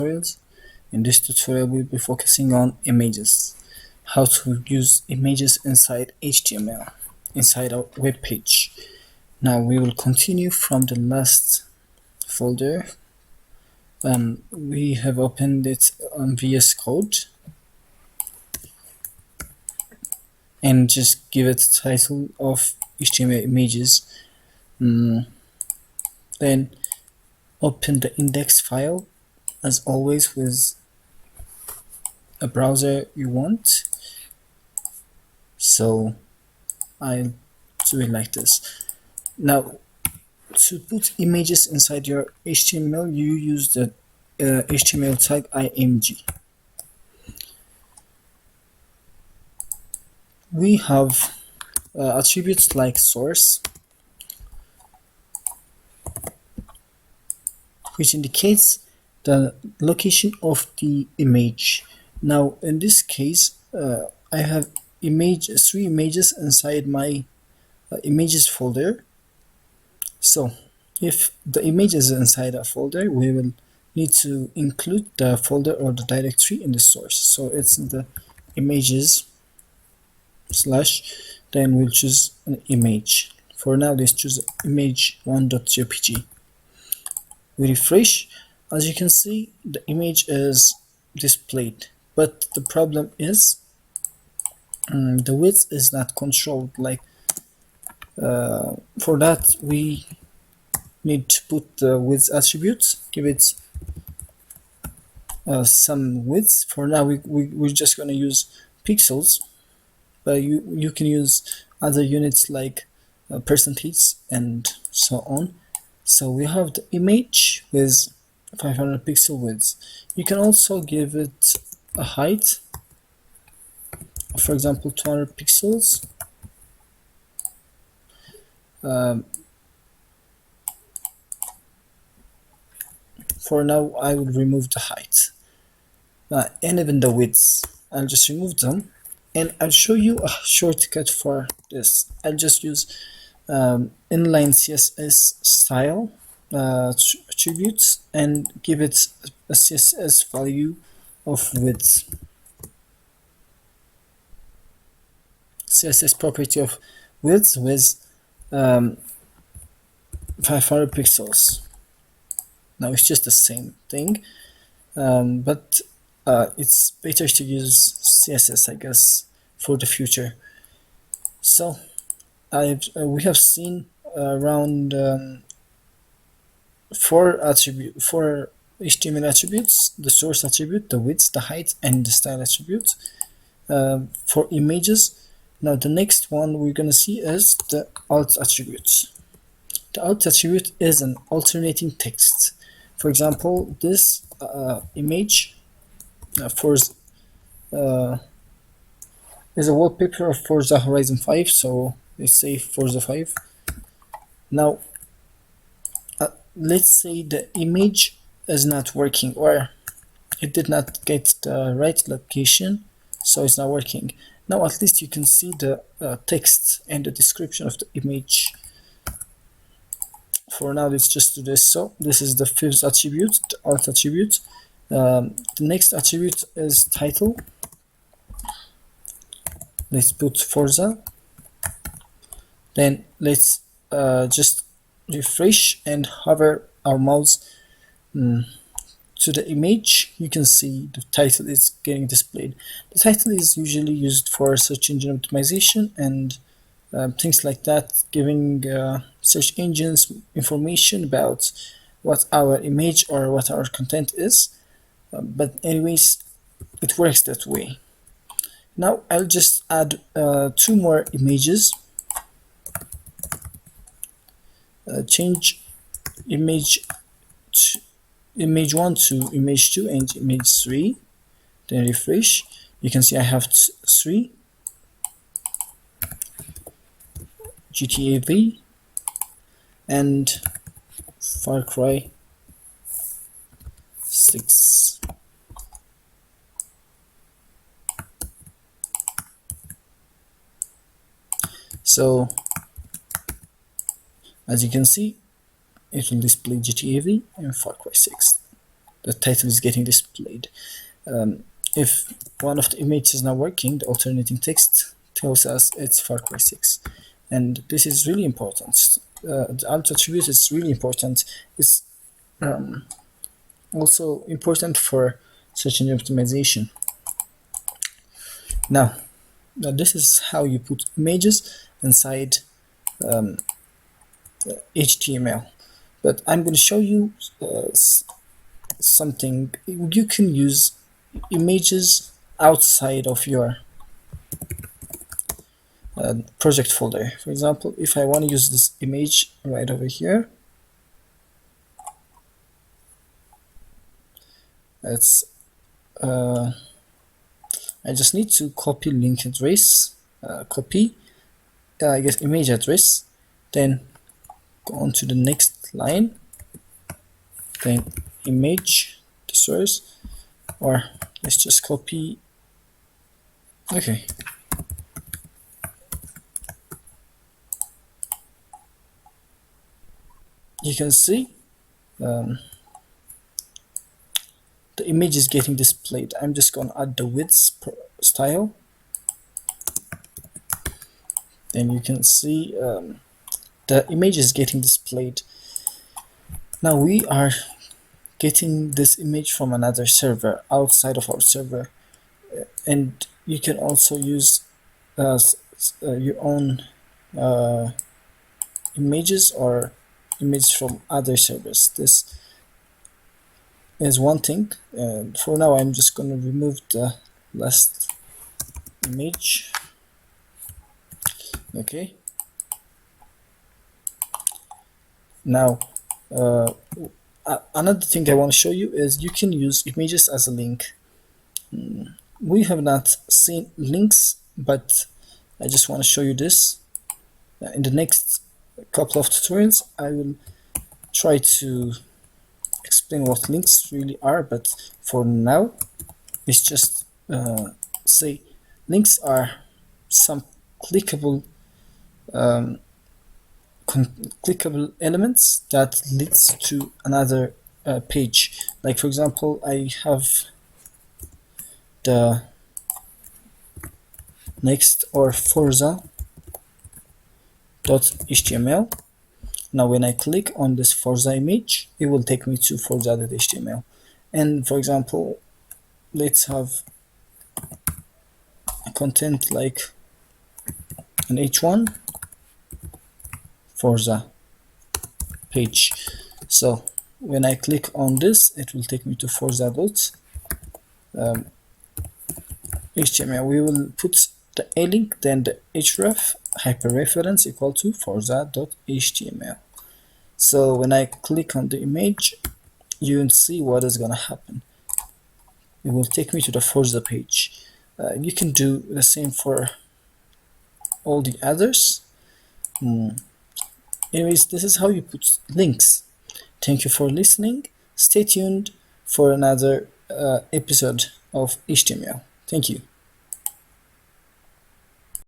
tutorials. In this tutorial we'll be focusing on images, how to use images inside HTML, inside a web page. Now we will continue from the last folder. We have opened it on VS Code and just give it a title of HTML images. Then open the index file as always with a browser you want. So I'll do it like this. Now to put images inside your HTML, you use the HTML tag img. We have attributes like source, which indicates the location of the image. Now in this case I have three images inside my images folder. So if the image is inside a folder, we will need to include the folder or the directory in the source. So it's in the images / then we'll choose an image. For now let's choose image1.jpg. We refresh. As you can see, the image is displayed, but the problem is the width is not controlled. Like for that we need to put the width attribute, give it some width. For now we're just going to use pixels, but you can use other units like percentage and so on. So we have the image with 500 pixel width. You can also give it a height, for example 200 pixels. For now I will remove the height and even the width. I'll just remove them and I'll show you a shortcut for this. I'll just use inline CSS style attributes and give it a CSS value of width, CSS property of width with 500 pixels. Now it's just the same thing, but it's better to use CSS, I guess, for the future. So we have seen around four HTML attributes: the source attribute, the width, the height, and the style attribute for images. Now the next one we're gonna see is the alt attribute. The alt attribute is an alternating text. For example, this image is a wallpaper of Forza Horizon 5, so let's say Forza 5. Now let's say the image is not working, or it did not get the right location, so it's not working. Now at least you can see the text and the description of the image. For now let's just do this. So this is the fifth attribute, the alt attribute. The next attribute is title. Let's put Forza. Then let's just refresh and hover our mouse to the image. You can see the title is getting displayed. The title is usually used for search engine optimization and things like that, giving search engines information about what our image or what our content is. But anyways, it works that way. Now I'll just add two more images. Change image1 to image2 and image3. Then refresh. You can see I have 3. GTA and Far Cry 6. So as you can see, it will display GTA and Far Cry 6. the title is getting displayed. If one of the images is not working, the alternating text tells us it's Far Cry 6. And this is really important. The alt attribute is really important. It's also important for search engine optimization. Now, this is how you put images inside HTML. But I'm going to show you something. You can use images outside of your project folder. For example, if I want to use this image right over here, it's I just need to copy link address, copy I guess image address, then go on to the next line, then image the source, or let's just copy. Okay, you can see the image is getting displayed. I'm just going to add the width style. Then you can see the image is getting displayed. Now we are getting this image from another server outside of our server, and you can also use your own images or images from other servers. This is one thing, and for now I'm just going to remove the last image. Okay, now another thing I want to show you is you can use images as a link. We have not seen links, but I just want to show you this. In the next couple of tutorials I will try to explain what links really are, but for now it's just say links are some clickable clickable elements that leads to another page. Like for example, I have the next or forza.html. Now when I click on this Forza image, it will take me to forza.html. And for example, let's have a content like an h1 Forza page. So when I click on this, it will take me to forza.html. We will put the a link, then the href hyperreference equal to forza.html. So when I click on the image, you will see what is going to happen. It will take me to the Forza page. You can do the same for all the others. Anyways, this is how you put links. Thank you for listening. Stay tuned for another episode of HTML. Thank you.